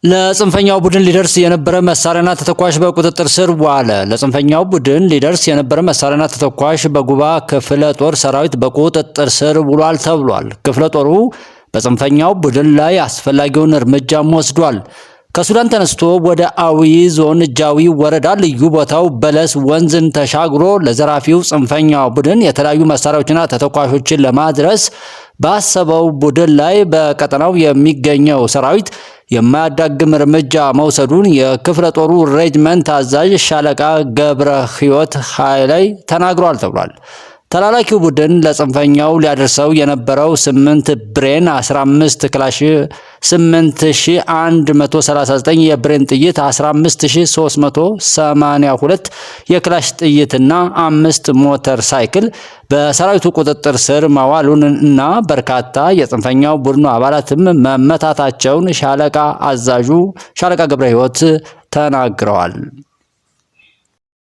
ለጽንፈኛው ቡድን ሊደርስ የነበረ መሳሪያና ተተኳሽ በቁጥጥር ስር ዋለ። ለጽንፈኛው ቡድን ሊደርስ የነበረ መሳሪያና ተተኳሽ በጉባ ክፍለ ጦር ሰራዊት በቁጥጥር ስር ውሏል ተብሏል። ክፍለ ጦሩ በጽንፈኛው ቡድን ላይ አስፈላጊውን እርምጃም ወስዷል። ከሱዳን ተነስቶ ወደ አዊ ዞን ጃዊ ወረዳ ልዩ ቦታው በለስ ወንዝን ተሻግሮ ለዘራፊው ጽንፈኛው ቡድን የተለያዩ መሳሪያዎችና ተተኳሾችን ለማድረስ ባሰበው ቡድን ላይ በቀጠናው የሚገኘው ሰራዊት የማያዳግም እርምጃ መውሰዱን የክፍለ ጦሩ ሬጅመንት አዛዥ ሻለቃ ገብረ ሕይወት ኃይላይ ተናግሯል ተብሏል። ተላላኪው ቡድን ለጽንፈኛው ሊያደርሰው የነበረው 8 ብሬን፣ 15 ክላሽ፣ 8139 የብሬን ጥይት፣ 15382 የክላሽ ጥይትና 5 ሞተር ሳይክል በሰራዊቱ ቁጥጥር ስር ማዋሉን እና በርካታ የጽንፈኛው ቡድኑ አባላትም መመታታቸውን ሻለቃ አዛዡ ሻለቃ ገብረ ሕይወት ተናግረዋል።